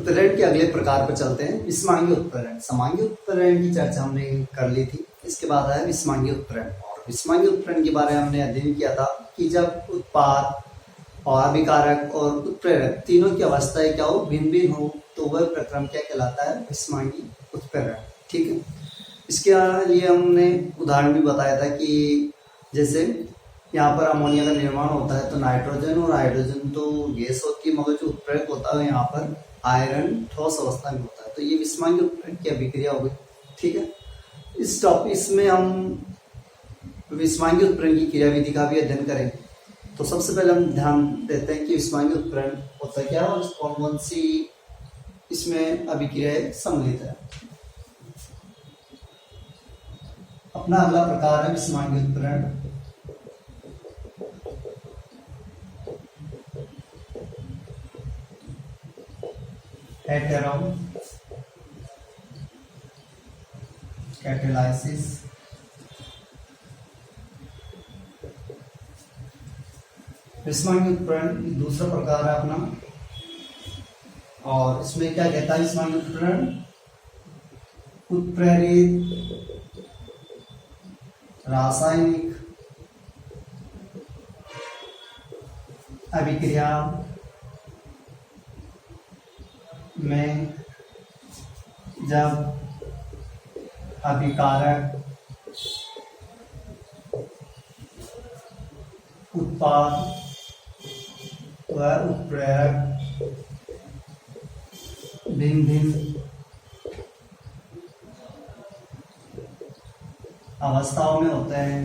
उत्प्रेरण के अगले प्रकार पर चलते हैं, विषमांगीय उत्प्रेरण। समांगीय उत्प्रेरण की चर्चा हमने कर ली थी, इसके बाद आया विषमांगीय उत्प्रेरण। और विषमांगीय उत्प्रेरण के बारे में हमने अध्ययन किया था कि जब उत्पाद और अभिकारक और उत्प्रेरक तीनों की अवस्थाएं क्या हो, भिन्न भिन्न हो, तो वह प्रक्रम क्या कहलाता है, विषमांगीय उत्प्रेरण। ठीक है, इसके लिए हमने उदाहरण भी बताया था कि जैसे यहाँ पर अमोनिया का निर्माण होता है तो नाइट्रोजन और हाइड्रोजन तो गैस होती है, मगर जो उत्प्रेरक होता है यहाँ पर आयरन ठोस अवस्था में होता है, तो ये विषमांगीय उत्प्रेरण की अभिक्रिया हो गई। ठीक है, इस टॉपिक में हम विषमांगीय उत्प्रेरण की क्रियाविधि का भी अध्ययन करेंगे। तो सबसे पहले हम ध्यान देते हैं कि विषमांगीय उत्प्रेरण होता क्या है और कौन कौन सी इसमें अभिक्रियाएं सम्मिलित है। अपना अगला प्रकार है विषमांगीय उत्प्रेरण। Hetero catalysis. विषमांगीय उत्प्रेरण दूसरा प्रकार है अपना, और इसमें क्या कहता है विषमांगीय उत्प्रेरण, उत्प्रेरित रासायनिक अभिक्रिया में जब अभिकारक उत्पाद व उत्प्रेरक भिन्न भिन्न अवस्थाओं में होते हैं,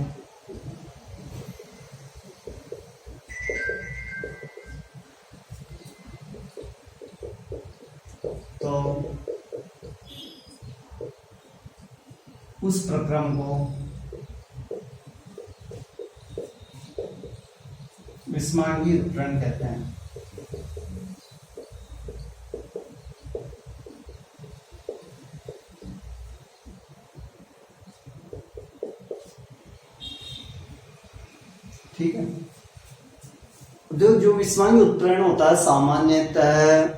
तो उस प्रक्रम को विषमांगीय उत्प्रेरण कहते हैं। ठीक है, जो विषमांगीय उत्प्रेरण होता है सामान्यतः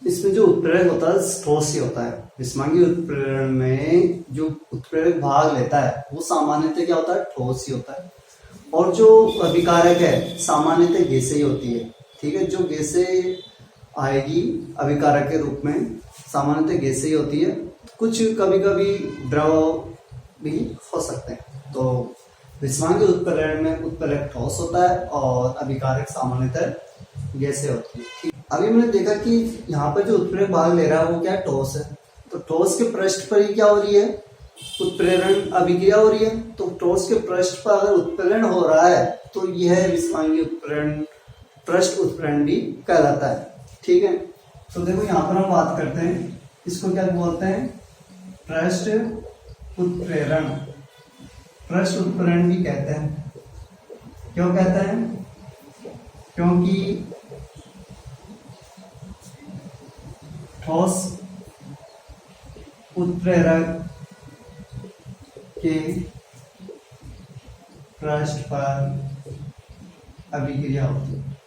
इसमें जो उत्प्रेरक होता है ठोस ही होता है। विषमांगीय उत्प्रेरण में जो उत्प्रेरक भाग लेता है वो सामान्यतः क्या होता है, ठोस ही होता है, और जो अभिकारक है सामान्यतः गैसें ही होती है। ठीक है, जो गैसें आएगी अभिकारक के रूप में सामान्यतः गैसें ही होती है, कुछ कभी कभी द्रव भी हो सकते हैं। तो विषमांगीय उत्प्रेरण में उत्प्रेरक ठोस होता है और अभिकारक सामान्यतः गैसें होती है। अभी हमने देखा कि यहाँ पर जो उत्प्रेरक भाग ले रहा है वो क्या है, ठोस है। तो ठोस के पृष्ठ पर ही क्या हो रही है, उत्प्रेरण अभिक्रिया हो रही है। तो ठोस के पृष्ठ पर अगर उत्प्रेरण हो रहा है तो यह विषमांगीय उत्प्रेरण पृष्ठ उत्प्रेरण भी कहलाता है। ठीक है, तो देखो यहाँ पर हम बात करते हैं, इसको क्या बोलते हैं, पृष्ठ उत्प्रेरण। पृष्ठ उत्प्रेरण भी कहते हैं। क्यों कहते हैं, क्योंकि ठोस उत्प्रेरक के पृष्ठ पर अभिक्रिया होती है।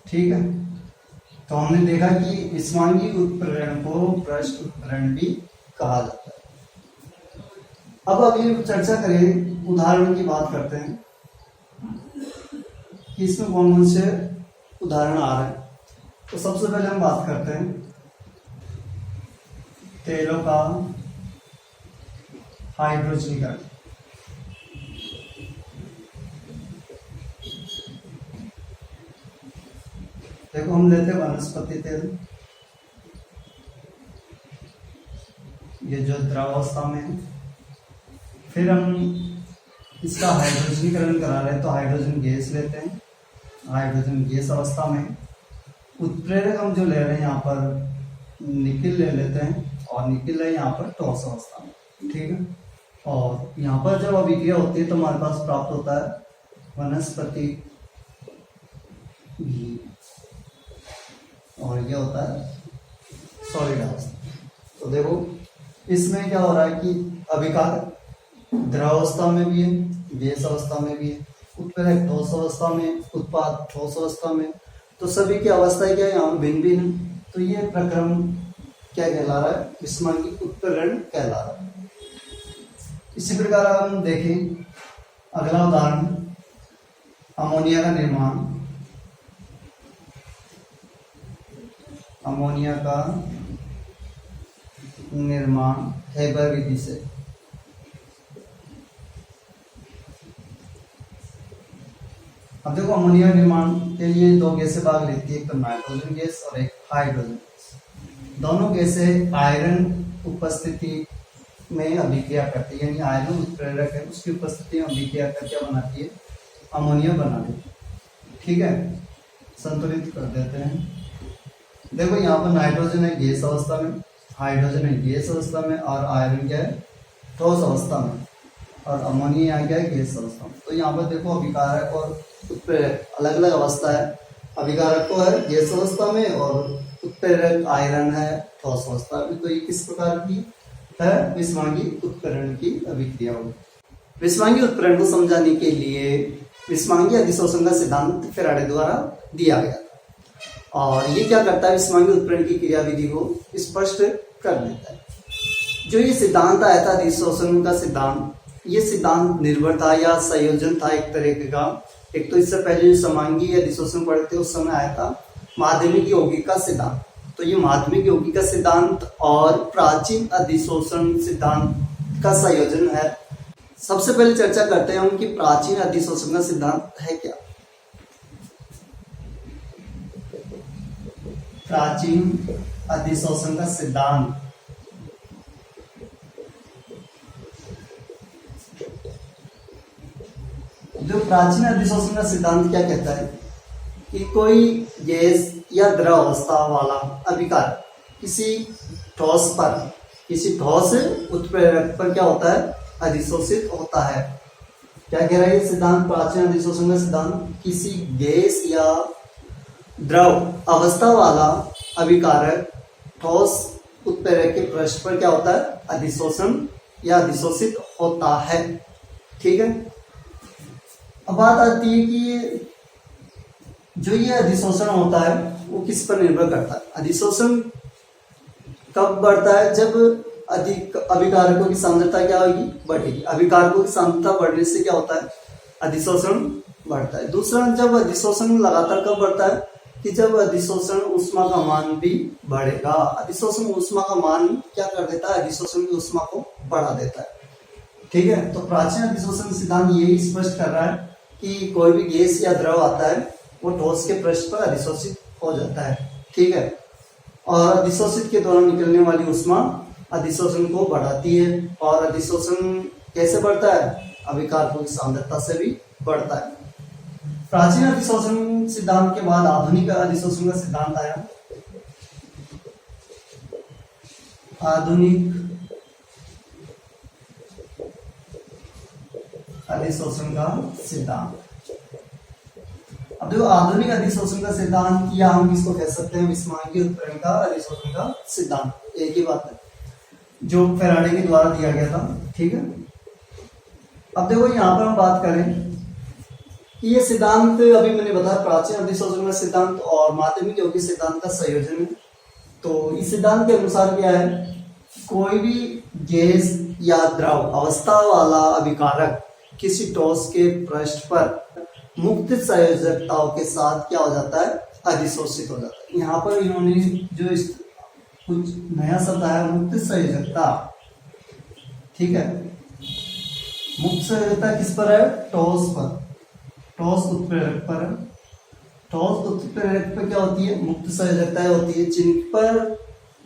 ठीक है, तो हमने देखा कि विषमांगीय उत्प्रेरण को पृष्ठ उत्प्रेरण भी कहा जाता है। अब अगली चर्चा करें, उदाहरण की बात करते हैं कि इसमें कौन कौन से उदाहरण आ रहे हैं। तो सबसे पहले हम बात करते हैं तेलों का हाइड्रोजनीकरण। देखो हम लेते हैं वनस्पति तेल, ये जो द्रवावस्था में है, फिर हम इसका हाइड्रोजनीकरण करा रहे हैं तो हाइड्रोजन गैस लेते हैं, हाइड्रोजन गैस अवस्था में उत्प्रेरक हम जो ले रहे हैं यहाँ पर निकिल ले लेते हैं, और निकिल है यहाँ पर ठोस अवस्था में। ठीक है, और यहाँ पर जब अभिक्रिया होती है तो हमारे पास प्राप्त होता है वनस्पति घी, और ये होता है सॉलिड अवस्था। तो देखो इसमें क्या हो रहा है कि अभिकारक द्रवावस्था में भी है, गैस अवस्था में भी है, उत्प्रेरक ठोस अवस्था में, उत्पाद ठोस अवस्था में, तो सभी की अवस्था क्या है, यहाँ भिन्न भिन्न। तो ये प्रक्रम क्या कहला रहा है, विस्मांगी उत्प्रेरण कहला रहा है। इसी प्रकार हम देखें अगला उदाहरण, अमोनिया का निर्माण। अमोनिया का निर्माण हेबर विधि से। अब देखो अमोनिया निर्माण के लिए दो गैसें भाग लेती है, एक तो नाइट्रोजन गैस और एक हाइड्रोजन गैस। दोनों गैसें आयरन उपस्थिति में अभिक्रिया करती है, यानी आयरन उत्प्रेरक है, उसकी उपस्थिति में अभिक्रिया कर क्या बनाती है, अमोनिया बना देती है। ठीक है, संतुलित कर देते हैं। देखो यहाँ पर नाइट्रोजन है गैस अवस्था में, हाइड्रोजन है गैस अवस्था में, और आयरन क्या है, ठोस अवस्था में, और अमोनिया यहाँ क्या है, गैस अवस्था में। तो यहाँ पर देखो अभिकारक और उत्प्रेरक अलग अलग अवस्था है। अभिकारक तो है गैस अवस्था में और उत्प्रेरक आयरन है ठोस अवस्था में। तो ये किस प्रकार की है, विस्मांगी उत्प्रेरण की अभिक्रिया होगी। विस्मांगी उत्प्रेरण को समझाने के लिए विस्मांगी अधिशोषण का सिद्धांत फैराडे द्वारा दिया गया था, और ये क्या करता है, विस्मांगी उत्प्रेरण की क्रियाविधि को स्पष्ट कर देता है। जो ये सिद्धांत आया था अधिशोषण का सिद्धांत, ये सिद्धांत निर्भर था या संयोजन था एक तरह का। एक तो इससे पहले जो समांगी अधिशोषण पढ़े थे उस समय आया था माध्यमिक यौगिक का सिद्धांत। तो ये माध्यमिक यौगिक का सिद्धांत और प्राचीन अधिशोषण सिद्धांत का संयोजन है। सबसे पहले चर्चा करते हैं हम कि प्राचीन अधिशोषण का सिद्धांत है क्या। प्राचीन अधिशोषण का सिद्धांत जो प्राचीन अधिशोषण का सिद्धांत क्या कहता है कि कोई गैस या द्रव अवस्था वाला अभिकार किसी ठोस पर, किसी ठोस उत्प्रेरक पर क्या होता है, अधिशोषित होता है। क्या कह रहा है ये सिद्धांत, प्राचीन अधिशोषण का सिद्धांत, किसी गैस या द्रव अवस्था वाला अभिकारक ठोस उत्प्रेरक के पृष्ठ पर क्या होता है, अधिशोषण या अधिशोषित होता है। ठीक है, अब बात आती है कि जो ये अधिशोषण होता है वो किस पर निर्भर करता है। अधिशोषण कब बढ़ता है, जब अधिक अभिकारकों की सांद्रता क्या होगी, बढ़ेगी। अभिकारकों की सांद्रता बढ़ने से क्या होता है, अधिशोषण बढ़ता है। दूसरा, जब अधिशोषण लगातार कब बढ़ता है कि जब अधिशोषण ऊष्मा का मान भी बढ़ेगा। अधिशोषण ऊष्मा का मान क्या कर देता है, अधिशोषण की ऊष्मा को बढ़ा देता है। ठीक है, तो प्राचीन अधिशोषण सिद्धांत यही स्पष्ट कर रहा है कि कोई भी गैस या द्रव आता है वो ठोस के पृष्ठ पर अधिशोषित हो जाता है। ठीक है, और अधिशोषित के दौरान निकलने वाली ऊष्मा अधिशोषण को बढ़ाती है। और अधिशोषण कैसे बढ़ता है, अभिकारकों की सांद्रता से भी बढ़ता है। प्राचीन अधिशोषण सिद्धांत के बाद आधुनिक अधिशोषण का सिद्धांत आया। आधुनिक अधिशोषण का सिद्धांत। अब देखो आधुनिक अधिशोषण का सिद्धांत या हम इसको कह सकते हैं विस्मांगी उत्प्रेरण का अधिशोषण का सिद्धांत, एक ही बात है, जो फैराडे के द्वारा दिया गया था। ठीक है, अब देखो यहाँ पर हम बात करें कि ये सिद्धांत अभी मैंने बताया प्राचीन अधिशोषण का सिद्धांत और माध्यमिक यौगिक सिद्धांत का संयोजन है। तो इस सिद्धांत के अनुसार क्या है, कोई भी गैस या द्रव अवस्था वाला अभिकारक किसी ठोस के पृष्ठ पर मुक्त संयोजकताओं के साथ क्या हो जाता है, अधिशोषित हो जाता है। यहाँ पर इन्होंने जो कुछ नया शब्द आया, मुक्त संयोजकता। ठीक है, मुक्त संयोजकता किस पर है, ठोस पर, ठोस उत्प्रेरक पर। ठोस उत्प्रेरक पर क्या होती है, मुक्त संयोजकताएं होती है जिन पर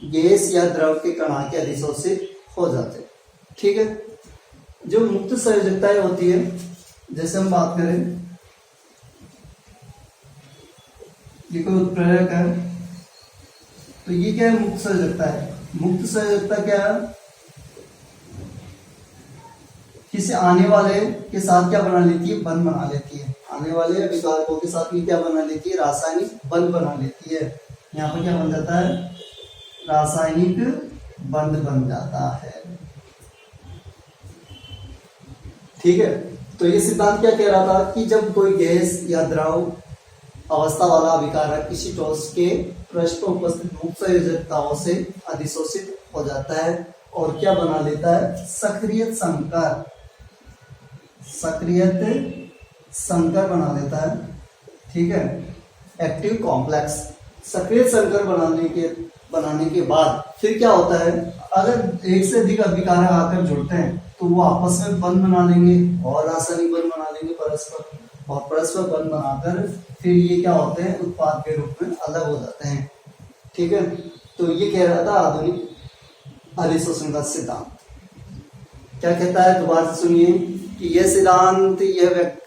गैस या द्रव के कणा के अधिशोषित हो जाते हैं। ठीक है, जो मुक्त संयोजकताएं होती है, जैसे हम बात करें ये कोई उत्प्रेरक है, तो ये क्या है, मुक्त संयोजकता है। मुक्त संयोजकता क्या है, किसी आने वाले के साथ क्या बना लेती है, बंध बना लेती है। आने वाले अभिकारकों के साथ ये क्या बना लेती है, रासायनिक बंध बना लेती है। यहाँ पर क्या बन जाता है, रासायनिक बंध बन जाता है। ठीक है, तो ये सिद्धांत क्या कह रहा था कि जब कोई गैस या द्रव अवस्था वाला अभिकारक किसी ठोस के पृष्ठ पर उपस्थित मुक्त संयोजकताओं से अधिशोषित हो जाता है और क्या बना लेता है, सक्रिय संकर बना देता है। ठीक है, एक्टिव कॉम्प्लेक्स। सक्रिय संकर बनाने के बाद फिर क्या होता है, अगर एक से अधिक अभिकारक आकर जुड़ते हैं तो वो आपस में बंध बना लेंगे और रासायनिक बंध बना लेंगे परस्पर, और परस्पर बंध बनाकर फिर ये क्या होते हैं, उत्पाद के रूप में अलग हो जाते हैं। ठीक है, तो ये कह रहा था आधुनिक अधिशोषण का सिद्धांत। क्या कहता है, दोबारा से सुनिए कि यह सिद्धांत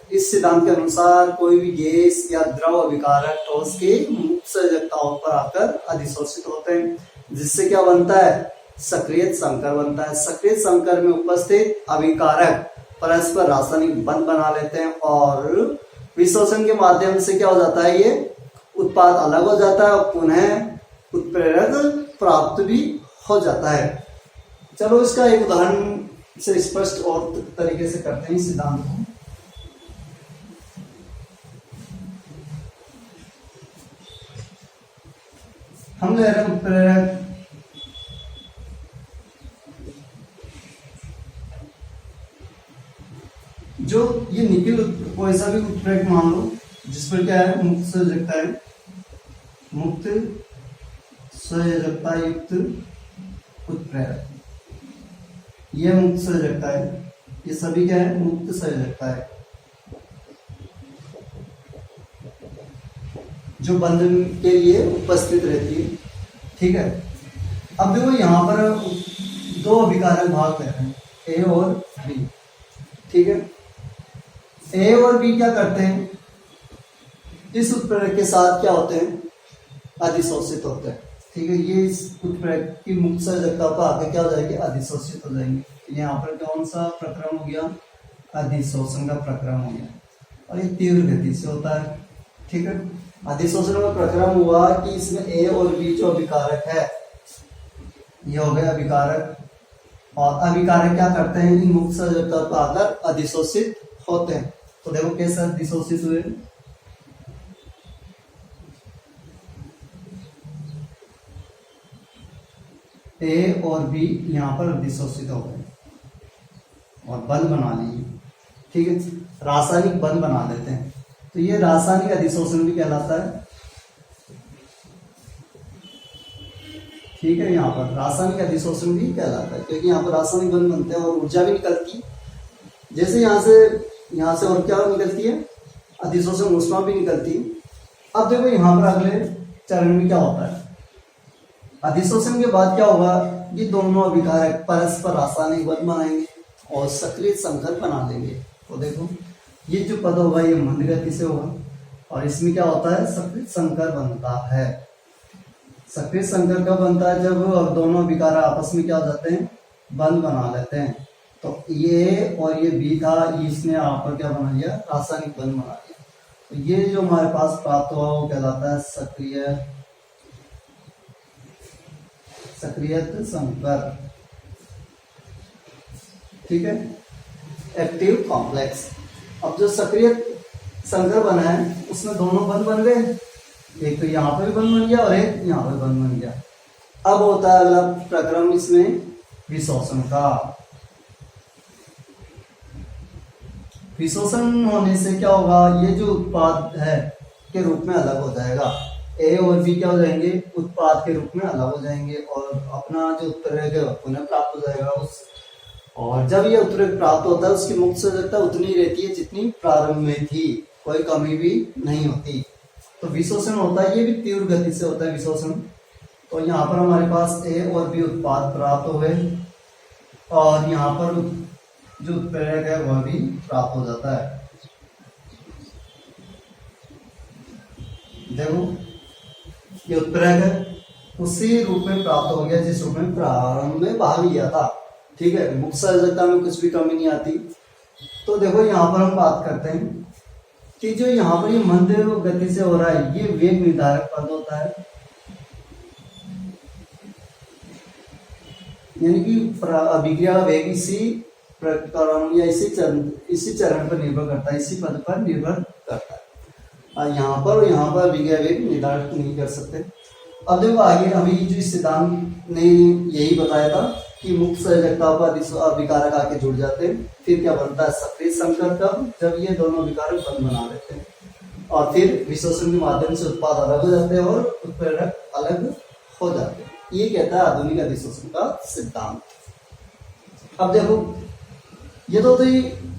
इस सिद्धांत के अनुसार कोई भी गैस या द्रव अभिकारक ठोस के मुक्त संयोजकताओं पर आकर अधिशोषित होते हैं, जिससे क्या बनता है, सक्रिय संकर बनता है। सक्रिय संकर में उपस्थित अभिकारक परस्पर रासायनिक बंध बना लेते हैं और विशोषण के माध्यम से क्या हो जाता है, ये उत्पाद अलग हो जाता है और पुनः उत्प्रेरक प्राप्त भी हो जाता है। चलो इसका एक उदाहरण से स्पष्ट और तरीके से करते हैं सिद्धांत को। हम ले रहे हैं उत्प्रेरक, जो ये निकल कोई सा भी उत्प्रेरक मान लो जिस पर क्या है, मुक्त संयोजकता है, मुक्त संयोजकता युक्त उत्प्रेरक, यह मुक्त संयोजकता है, ये सभी क्या है, मुक्त संयोजकता है जो बंध के लिए उपस्थित रहती है। ठीक है, अब देखो यहाँ पर दो अभिकारक भाग कर रहे हैं, ए और बी। ठीक है, ए और बी क्या करते हैं, इस उत्प्रेरक के साथ क्या होते हैं, अधिशोषित होते हैं। ठीक है, ये इस उत्प्रेरक की मुक्त संयोजकता पर आके क्या हो जाएगी, अधिशोषित हो जाएंगे। यहाँ पर कौन सा प्रक्रम हो गया, अधिशोषण का प्रक्रम हो गया, और ये तीव्र गति से होता है। ठीक है, अधिशोषण का प्रक्रम हुआ कि इसमें ए और बी जो अभिकारक है, ये हो गए अभिकारक, और अभिकारक क्या करते हैं, इन मुक्त संयोजकता पर आकर अधिशोषित होते हैं। तो देखो कैसे अधिशोषित हुए, ए और बी यहाँ पर अधिशोषित हो गए और बंध बना लिए। ठीक है, रासायनिक बंध बना देते हैं, तो ये रासायनिक अधिशोषण भी कहलाता है। ठीक है, यहाँ पर रासायनिक अधिशोषण भी कहलाता है, क्योंकि यहाँ पर रासायनिक बंध बनते हैं और ऊर्जा भी निकलती है। जैसे यहाँ से और क्या निकलती है, अधिशोषण ऊष्मा भी निकलती है। अब देखो यहाँ पर अगले चरण में क्या होता है, अधिशोषण के बाद क्या होगा, ये दोनों अभिकारक परस्पर रासायनिक बंध बनाएंगे और सक्रिय संकर बना देंगे। तो देखो ये जो पद होगा ये मंद गति से होगा, और इसमें क्या होता है, सक्रिय संकर बनता है। सक्रिय संकर कब बनता है, जब दोनों अभिकारक आपस में क्या हो जाते हैं, बंध बना लेते हैं। तो ये और ये बी था, इसने यहाँ पर क्या बना लिया, रासायनिक बंध बना लिया। तो ये जो हमारे पास प्राप्त हुआ वो कहलाता है सक्रिय संकर। ठीक है, एक्टिव कॉम्प्लेक्स। अब जो सक्रिय संकर बना है उसमें दोनों बंध बन गए, एक तो यहाँ पर भी बंध बन गया और एक यहाँ पर बंध बन गया। अब होता है अगला प्रक्रम इसमें विशोषण का। विशोषण होने से क्या होगा, ये जो उत्पाद है के रूप में अलग हो जाएगा। ए और बी क्या हो जाएंगे, उत्पाद के रूप में अलग हो जाएंगे और अपना जो उत्प्रेरक है पुनः प्राप्त हो जाएगा उस। और जब ये उत्प्रेरक प्राप्त होता है उसकी मुक्त संयोजकता उतनी रहती है जितनी प्रारंभ में थी, कोई कमी भी नहीं होती। तो विशोषण होता है, ये भी तीव्र गति से होता है विशोषण। तो यहाँ पर हमारे पास ए और बी उत्पाद प्राप्त हो गए और यहाँ पर जो उत्प्रेरक है वह भी प्राप्त हो जाता है। देखो ये उत्प्रेरक है उसी रूप में प्राप्त हो गया जिस रूप में प्रारंभ में भाग लिया था। ठीक है, मुक्त संयोजकता में कुछ भी कमी नहीं आती। तो देखो यहाँ पर हम बात करते हैं कि जो यहाँ पर ये मंद गति से हो रहा है, ये वेग निर्धारक पद होता है, यानी कि अभिक्रिया वेग इसी प्रक्रम या इसी चरण पर निर्भर करता है, इसी पद पर निर्भर करता है। यहाँ पर और यहाँ पर अभिक्रिया वेग निर्धारित नहीं कर सकते। अब देखो आगे अभी जो सिद्धांत ने यही बताया था कि मुक्त संयोजकता पर अभिकारक आके जुड़ जाते हैं, फिर क्या बनता है सक्रिय संकर कब, जब ये दोनों अभिकारक बंध बना लेते हैं और फिर विशोषण के माध्यम से उत्पाद अलग हो जाते हैं और उत्प्रेरक अलग हो जाते हैं। ये कहता है आधुनिक अधिशोषण का सिद्धांत। अब देखो ये तो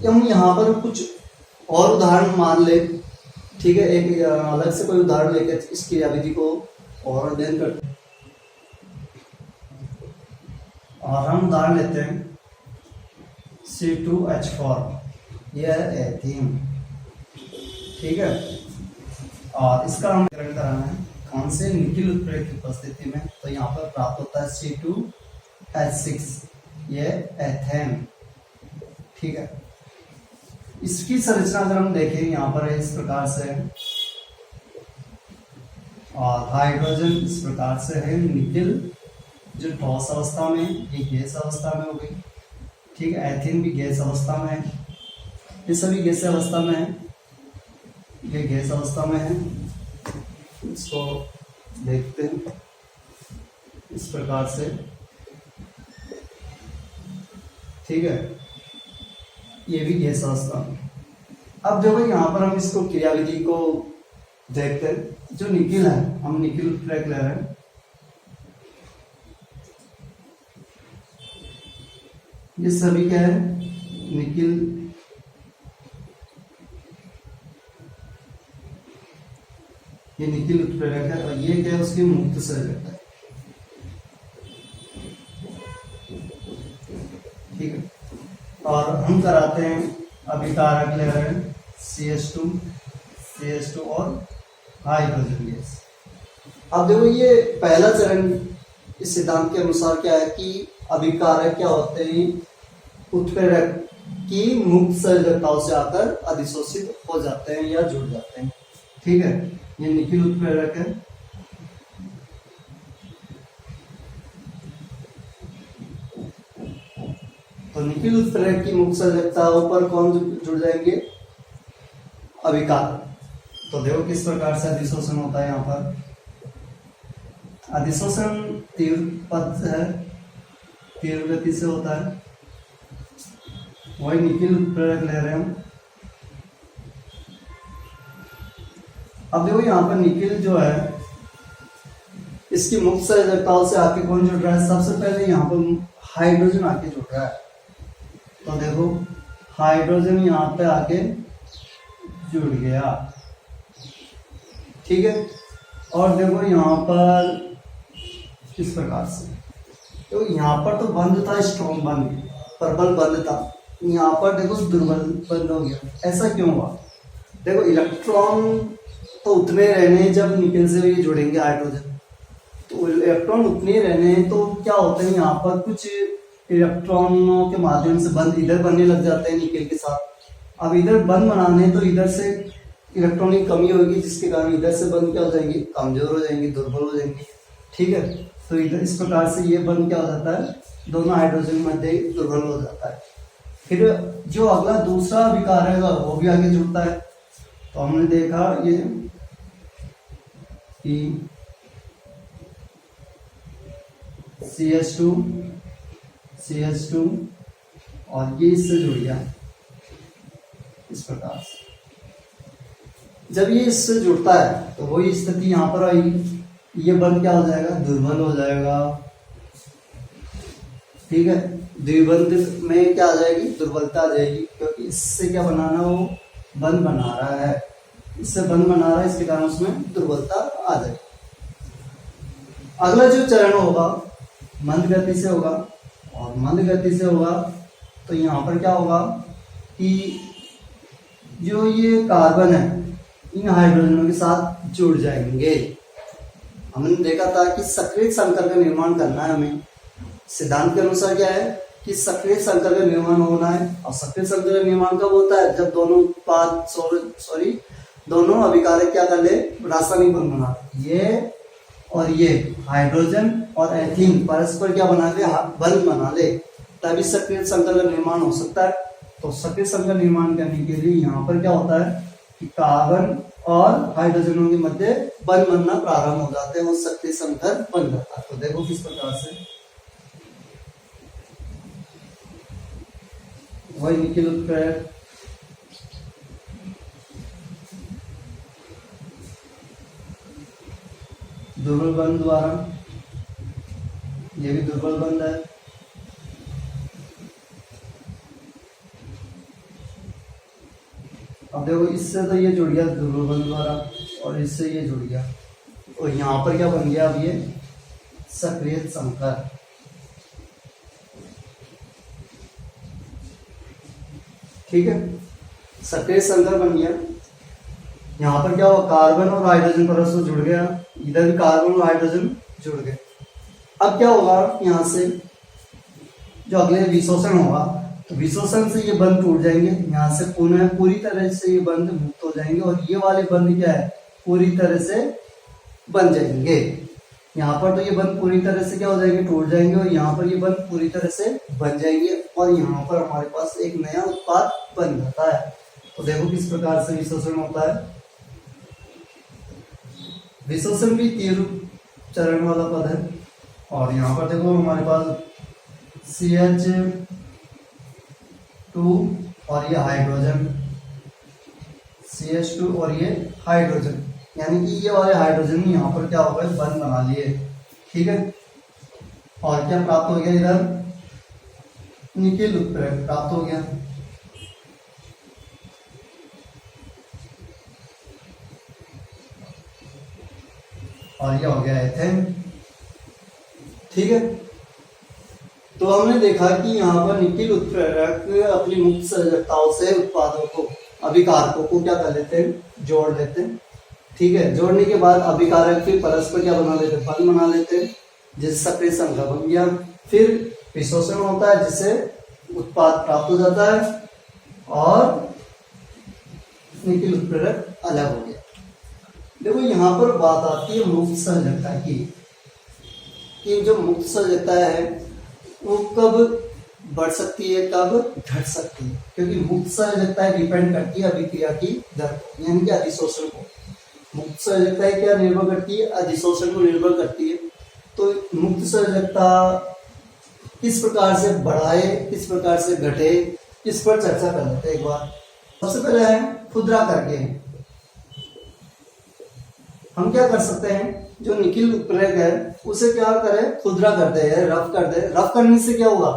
हम यहाँ पर कुछ और उदाहरण मान ले, ठीक है, एक अलग से कोई उदाहरण लेकर इस क्रियाविधि को और अध्ययन करते हैं। और हम उदाहरण लेते हैं C2H4, यह है एथीन, ठीक है, और इसका हम ग्रहण कराना है कौन से निकिल उत्प्रेरक की उपस्थिति में, तो यहाँ पर प्राप्त होता है C2H6, यह एथेन, ठीक है। इसकी संरचना अगर हम देखें यहाँ पर है इस प्रकार से, और हाइड्रोजन इस प्रकार से है, निकिल जो ठोस अवस्था में, ये गैस अवस्था में हो गई, ठीक है, एथेन भी गैस अवस्था में है, ये सभी गैस अवस्था में है, ये गैस अवस्था में है। इसको देखते हैं इस प्रकार से, ठीक है, ये भी गैस अवस्था में। अब देखो यहाँ पर हम इसको क्रियाविधि को देखते हैं। जो निकिल है, हम निकिल उत्प्रेरक ले रहे हैं, ये सभी क्या है निकिल, ये निकिल उत्प्रेरक है और ये क्या है उसकी मुक्त संयोजकता है, ठीक है। और हम कराते हैं अभिकारक ले रहे हैं CH2 और हाइड्रोजन गैस। अब देखो ये पहला चरण इस सिद्धांत के अनुसार क्या है कि अभिकारक क्या होते हैं, उत्प्रेरक की मुक्त संयोजकताओं से आकर अधिशोषित हो जाते हैं या जुड़ जाते हैं, ठीक है। ये निकिल उत्प्रेरक है, तो निकिल उत्प्रेरक की मुक्त संयोजकताओं पर कौन जुड़ जाएंगे, अभिकारक। तो देखो किस प्रकार से अधिशोषण होता है। यहाँ पर अधिशोषण तीव्र पद है, तीव्र गति से होता है, वही निकिल उत्प्रेरक ले रहे हैं हम। अब देखो यहाँ पर निकिल जो है इसकी मुक्त संयोजकताओं से आके कौन जुड़ रहा है, सबसे पहले यहाँ पर हाइड्रोजन आके जुड़ रहा है। तो देखो हाइड्रोजन यहाँ पे आके जुड़ गया, ठीक है। और देखो यहाँ पर किस प्रकार से, तो यहाँ पर तो बंद था, स्ट्रॉन्ग बंद, प्रबल बंद था, यहाँ पर देखो दुर्बल बंद हो गया। ऐसा क्यों हुआ, देखो इलेक्ट्रॉन तो उतने रहने जब निकिल से ये जुड़ेंगे हाइड्रोजन, तो इलेक्ट्रॉन उतने रहने, तो क्या होता है यहाँ पर कुछ इलेक्ट्रॉनों के माध्यम से बंद इधर बनने लग जाते हैं निकिल के साथ। अब इधर बंद बनाने तो इधर से इलेक्ट्रॉन की कमी होगी, जिसके कारण इधर से बंद क्या हो जाएंगे, कमजोर हो जाएंगे, दुर्बल हो जाएंगे, ठीक है। तो इधर इस प्रकार से ये बंद क्या हो जाता है, दोनों हाइड्रोजन मध्य दुर्बल हो जाता है। फिर जो अगला दूसरा विकार है वो भी आगे जुड़ता है। तो हमने देखा ये कि CH2 और ये इससे जुड़ गया इस प्रकार से। जब ये इससे जुड़ता है तो वही स्थिति यहाँ पर आएगी, ये बंद क्या हो जाएगा, दुर्बल हो जाएगा, ठीक है। द्विबंध में क्या आ जाएगी, दुर्बलता आ जाएगी, क्योंकि इससे क्या बनाना, वो बंद बना रहा है, इससे बंद बना रहा है, इसके कारण उसमें दुर्बलता आ जाएगी। अगला जो चरण होगा मंद गति से होगा, और मंद गति से होगा तो यहाँ पर क्या होगा कि जो ये कार्बन है इन हाइड्रोजनों के साथ जुड़ जाएंगे। हमने देखा था कि सक्रिय संकर का निर्माण करना है हमें। सिद्धांत के अनुसार क्या है कि सक्रिय संकर का निर्माण होना है, और सक्रिय संकर का निर्माण कब होता है, जब दोनों अभिकारक क्या कर ले, रासायनिक बंध बना, ये और ये हाइड्रोजन और एथीन परस्पर क्या बना ले, बंध बना ले, तभी सक्रिय संकर का निर्माण हो सकता है। तो सक्रिय संकर निर्माण करने के लिए यहाँ पर क्या होता है कि कार्बन और हाइड्रोजनों के मध्य बंध बनना प्रारंभ हो जाते हैं, वो सक्रिय संकर बन जाता है। तो देखो किस प्रकार से वही निखिल उत्प्रेरक दुर्बल बंध द्वारा, ये भी दुर्बल बंध है, अब देखो इससे तो ये जुड़ गया दुर्बल बंध द्वारा और इससे ये जुड़ गया, और यहाँ पर क्या बन गया अब ये सक्रिय संकर। ठीक है, सक्रिय संकर बन गया। यहाँ पर क्या हुआ, कार्बन और हाइड्रोजन परस्पर जुड़ गया, इधर भी कार्बन और हाइड्रोजन जुड़ गए। अब क्या होगा, यहाँ से जो अगले विशोषण होगा, तो विशोषण से ये बंध टूट जाएंगे, यहाँ से पुनः पूरी तरह से ये बंध मुक्त हो जाएंगे, और ये वाले बंध क्या है, पूरी तरह से बन जाएंगे। यहाँ पर तो ये बंध पूरी तरह से क्या हो जाएंगे, टूट जाएंगे, और यहाँ पर ये बंध पूरी तरह से बन जाएंगे, और यहाँ पर हमारे पास एक नया उत्पाद बन जाता है। तो देखो किस प्रकार से विशोषण होता है। विशोषण भी तीव्र चरण वाला पद है, और यहाँ पर देखो हमारे पास CH2 और ये हाइड्रोजन, CH2 और ये हाइड्रोजन, यानी कि ये वाले हाइड्रोजन यहाँ पर क्या होगा, बंध बना लिए। ठीक है, और क्या प्राप्त हो गया, इधर निखिल उत्प्रेरक प्राप्त हो गया। और ये हो गया एथेन। ठीक है, तो हमने देखा कि यहाँ पर निखिल उत्प्रेरक अपनी मुक्त संयोजकताओं से उत्पादों को, अभिकारकों को क्या कर लेते हैं, जोड़ लेते हैं। ठीक है, जोड़ने के बाद अभिकारक फिर परस्पर क्या बना लेते हैं, बंध बना लेते हैं, जिससे सक्रिय संकर बन गया। फिर विशोषण होता है, जिससे उत्पाद प्राप्त हो जाता है, और निखिल उत्प्रेरक अलग हो गया। देखो यहाँ पर बात आती है मुक्त संयोजकता की, कि जो मुक्त संयोजकता है वो कब बढ़ सकती है, कब घट सकती है, क्योंकि मुक्त संयोजकता डिपेंड करती है अभिक्रिया की दर, यानी कि अधिशोषण को। मुक्त संयोजकता क्या निर्भर करती है, अधिशोषण को निर्भर करती है। तो मुक्त संयोजकता किस प्रकार से बढ़ाए, किस प्रकार से घटे, इस पर चर्चा कर लेते हैं एक बार। सबसे पहले है खुदरा करके हम क्या कर सकते हैं, जो निखिल उत्प्रेरक है उसे क्या करें, खुदरा कर दे, रफ कर दे। रफ करने से क्या होगा,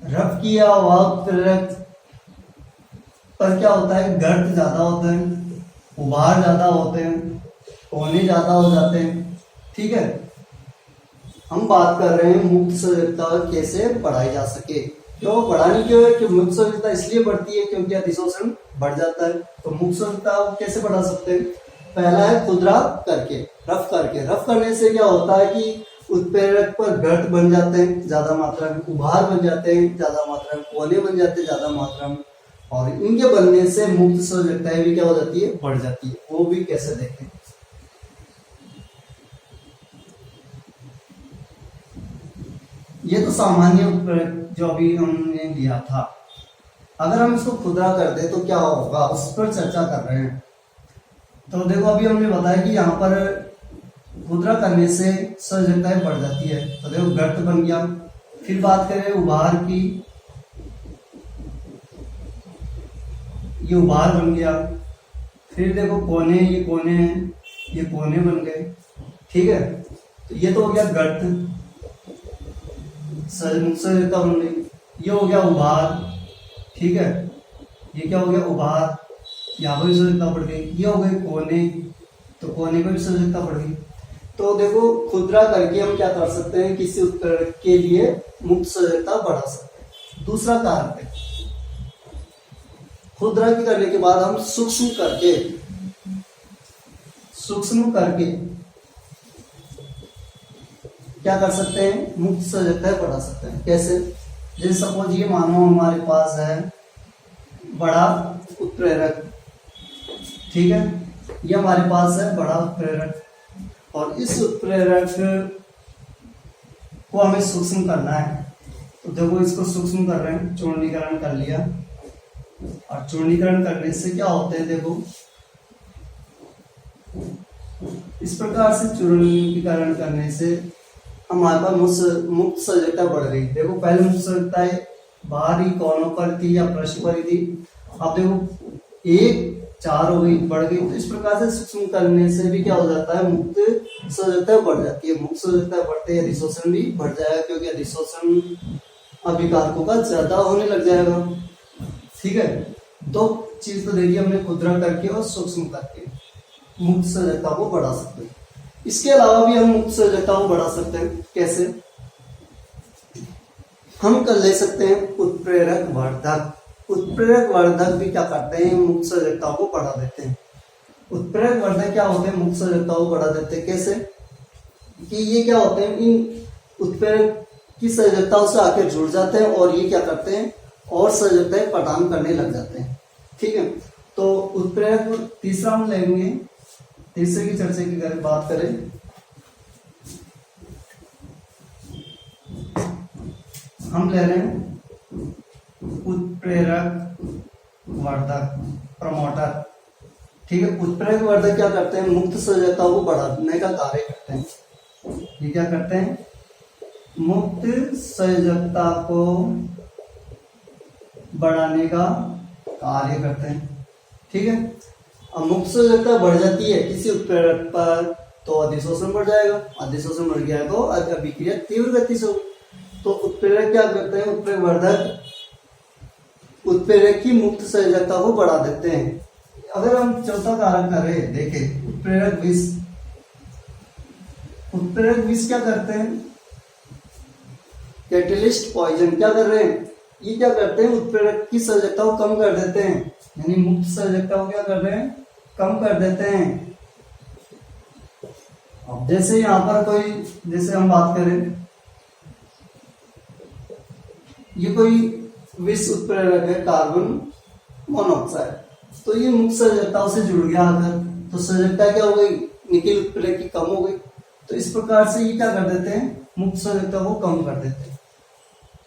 रफ किया हुआ उत्प्रेरक पर क्या होता है, गर्त ज्यादा होते हैं, उभार ज्यादा होते हैं, कोने ज्यादा हो जाते हैं। ठीक है, हम बात कर रहे हैं मुक्त संयोजकता कैसे बढ़ाई जा सके। क्यों बढ़ानी, क्यों है कि मुक्त संयोजकता इसलिए बढ़ती है क्योंकि अधिशोषण बढ़ जाता है। तो मुक्त संयोजकता कैसे बढ़ा सकते हैं, पहला है खुदरा करके, रफ करके। रफ करने से क्या होता है कि उत्प्रेरक पर गर्त बन जाते हैं ज्यादा मात्रा में, उभार बन जाते हैं ज्यादा मात्रा में, कोने बन जाते हैं ज्यादा मात्रा में, और इनके बनने से मुक्त संयोजकता भी क्या हो जाती है, बढ़ जाती है। वो भी कैसे देखते हैं, ये तो सामान्य उत्प्रेरक जो अभी हमने लिया था। अगर हम इसको खुदरा कर दे तो क्या होगा, उस पर चर्चा कर रहे हैं। तो देखो अभी हमने बताया कि यहाँ पर खुदरा करने से संयोजकता बढ़ जाती है। तो देखो गर्त बन गया। फिर बात करें उभार की, ये उभार बन गया। फिर देखो कोने, ये कोने हैं, ये कोने बन गए। ठीक है, तो ये तो हो गया गर्त, संयोजकता बन गई। ये हो गया उभार। ठीक है, ये क्या हो गया, उभार, यहाँ पर भी संयोजकता बढ़ गई। ये हो गए कोने, तो कोने पर भी संयोजकता बढ़ गई। तो देखो खुदरा करके हम क्या कर सकते हैं, किसी उत्प्रेरक के लिए मुक्त संयोजकता बढ़ा सकते हैं। दूसरा कारण है खुदरा की करने के बाद हम सूक्ष्म करके क्या कर सकते हैं, मुक्त संयोजकता बढ़ा सकते हैं। कैसे, जैसे सपोज ये मानो हमारे पास है बड़ा उत्प्रेरक। ठीक है, ये हमारे पास है बड़ा उत्प्रेरक, और इस उत्प्रेरक को हमें सूक्ष्म करना है। तो देखो इसको सूक्ष्म कर रहे हैं, चूर्णीकरण कर लिया। और चूर्णीकरण करने से क्या होते हैं, देखो इस प्रकार से चूर्णीकरण करने से हमारे पास मुक्त सजगता बढ़ गई। देखो पहले मुक्त सजगताएं बाहरी कोनों पर थी या पृष्ठ पर ही थी, अब देखो एक 4 हो गई, बढ़ गई। तो इस प्रकार से सूक्ष्म करने से भी क्या हो जाता है, मुक्त सजगता बढ़ जाती है। मुक्त सजगता बढ़ते ही अधिशोषण भी बढ़ जाएगा, क्योंकि अधिशोषण अभिकारकों का ज्यादा होने लग जाएगा। ठीक है, दो चीज तो देखिए हमने, खुदरा करके और सूक्ष्म करके मुक्त सजगता को बढ़ा सकते हैं। इसके अलावा भी हम मुक्त सजगता को बढ़ा सकते हैं। कैसे? हम कर ले सकते हैं उत्प्रेरक वर्धक। उत्प्रेरक वर्धक भी क्या करते हैं, मुक्त सजगता को बढ़ा देते हैं। उत्प्रेरक वर्धक क्या होते हैं, मुक्त सजगता को बढ़ा देते हैं। कैसे कि ये क्या होते हैं, इन उत्प्रेरक की सजगताओं से आके जुड़ जाते हैं और ये क्या करते हैं, और सजगताएं प्रदान करने लग जाते हैं। ठीक है, तो उत्प्रेरक तीसरा हम लेंगे, तीसरे की चर्चा की बात करें, हम ले रहे हैं उत्प्रेरक वर्धक, प्रमोटर। ठीक है, उत्प्रेरक वर्धक क्या करते हैं, मुक्त सजगता को बढ़ाने का कार्य करते हैं। ये क्या करते हैं, मुक्त सजगता को बढ़ाने का कार्य करते हैं। ठीक है, अब मुक्त सजगता बढ़ जाती है किसी उत्प्रेरक पर तो अधिशोषण बढ़ जाएगा, अधिशोषण बढ़ गया तो अभिक्रिया तीव्र गति से होगी। तो उत्प्रेरक क्या करते हैं, उत्प्रेरक वर्धक उत्प्रेरक की मुक्त सजगता को बढ़ा देते हैं। अगर हम चौथा कारक करें, देखें उत्प्रेरक विष। उत्प्रेरक विष क्या करते हैं, कैटलिस्ट पॉइजन क्या कर रहे हैं, ये क्या करते हैं, उत्प्रेरक की सजगता को कम कर देते हैं, यानी मुक्त सजगता को क्या कर रहे हैं, कम कर देते हैं। अब जैसे यहाँ पर कोई, जैसे हम बात करें, ये कोई विष उत्प्रेरक है कार्बन मोनोऑक्साइड, तो ये मुक्त सजगताओं से जुड़ गया अगर, तो सजगता क्या हो गई, निकिल उत्प्रेरक की कम हो गई। तो इस प्रकार से ये क्या कर देते हैं, मुक्त सजगता को कम कर देते हैं।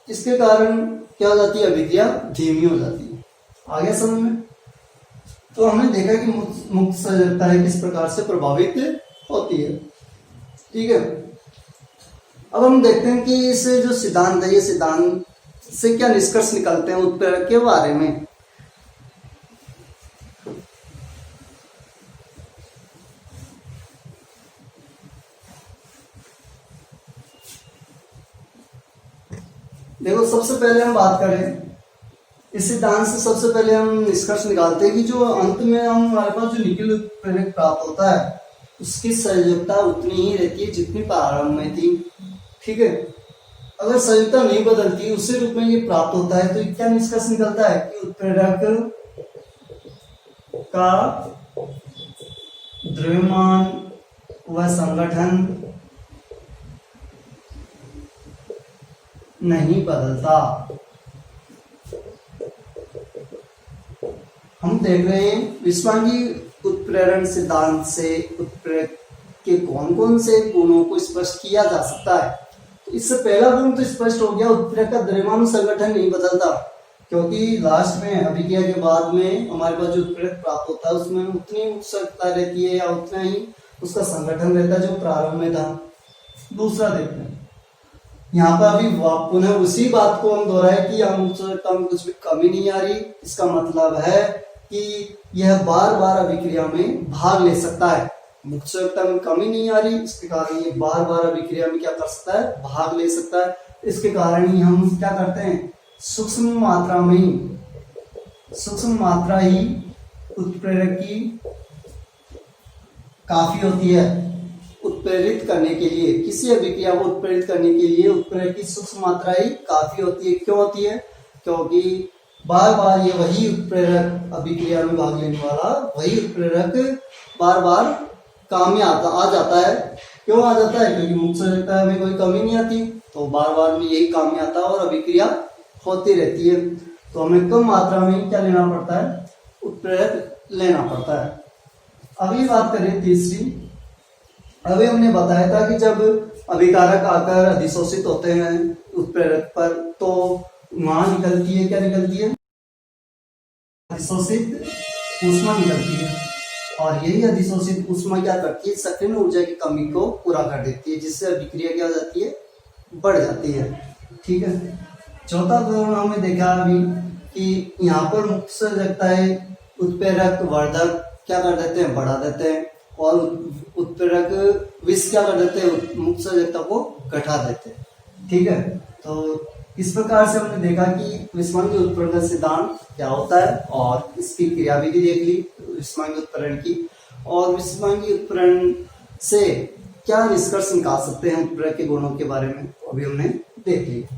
इसके कारण क्या हो जाती है, अभिक्रिया धीमी हो जाती है। आ गया समझ में? तो हमने देखा कि मुक्त सजगता किस प्रकार से प्रभावित होती है। ठीक है, अब हम देखते हैं कि इस जो सिद्धांत है, ये सिद्धांत से क्या निष्कर्ष निकलते हैं उत्प्रेरक के बारे में। देखो सबसे पहले हम बात करें इस सिद्धांत से, सबसे पहले हम निष्कर्ष निकालते हैं कि जो अंत में हमारे पास जो निकिल उत्प्रेरक प्राप्त होता है उसकी सजगता उतनी ही रहती है जितनी प्रारंभ में थी। ठीक है, अगर सजगता नहीं बदलती, उसी रूप में ये प्राप्त होता है, तो क्या निष्कर्ष निकलता है कि उत्प्रेरक का द्रव्यमान व संगठन नहीं बदलता। हम देख रहे हैं विस्मांगी उत्प्रेरण सिद्धांत से उत्प्रेरक के कौन कौन से गुणों को स्पष्ट किया जा सकता है। तो इससे पहला गुण तो स्पष्ट हो गया, उत्प्रेरक का द्रव्यमान संगठन नहीं बदलता, क्योंकि लास्ट में अभिक्रिया के बाद में हमारे पास जो उत्प्रेरक प्राप्त होता है उसमें उतनी मुक्त सजगता रहती है या उतना ही उसका संगठन रहता है जो प्रारंभ में था। दूसरा देखते हैं, यहाँ पर अभी पुनः उसी बात को हम दोहराए कि यहाँ मुक्त सजगता में कुछ भी कमी नहीं आ रही। इसका मतलब है कि यह बार बार अभिक्रिया में भाग ले सकता है। मुक्त सजगता में कमी नहीं आ रही, इसके कारण ये बार बार अभिक्रिया में क्या कर सकता है, भाग ले सकता है। इसके कारण ही हम क्या करते हैं, सूक्ष्म मात्रा ही उत्प्रेरक की काफी होती है उत्प्रेरित करने के लिए। किसी अभिक्रिया को उत्प्रेरित करने के लिए उत्प्रेरक की सूक्ष्म मात्रा ही काफी होती है। क्यों होती है, क्योंकि बार बार ये वही उत्प्रेरक, अभिक्रिया में भाग लेने वाला वही उत्प्रेरक बार बार काम में आ जाता है। क्यों आ जाता है, क्योंकि मुक्त सजगता में कोई कमी नहीं आती, तो बार बार में यही काम में आता है और अभिक्रिया होती रहती है। तो हमें कम मात्रा में क्या लेना पड़ता है, उत्प्रेरक लेना पड़ता है। अगली बात करें तीसरी, अभी हमने बताया था कि जब अभिकारक आकर अधिशोषित होते हैं उत्प्रेरक पर, तो वहां निकलती है, क्या निकलती है, अधिशोषित ऊष्मा निकलती है। और यही अधिशोषित ऊष्मा क्या करती है, सक्रिय ऊर्जा की कमी को पूरा कर देती है, जिससे अभिक्रिया क्या हो जाती है, बढ़ जाती है। ठीक है। चौथा गुण हमने देखा अभी कि यहाँ पर मुक्त सर्जकता है, उत्प्रेरक वर्धक क्या कर देते हैं, बढ़ा देते हैं, और उत्प्रेरक विष क्या कर देते हैं, मुक्त सर्जकता को घटा देते हैं। ठीक है। तो इस प्रकार से हमने देखा कि विषमांगी उत्प्रेरण का सिद्धांत क्या होता है और इसकी क्रियाविधि देख ली विषमांगी उत्प्रेरण की, और विषमांगी उत्प्रेरण से क्या निष्कर्ष निकाल सकते हैं उत्प्रेरक के गुणों के बारे में अभी हमने देख लिया।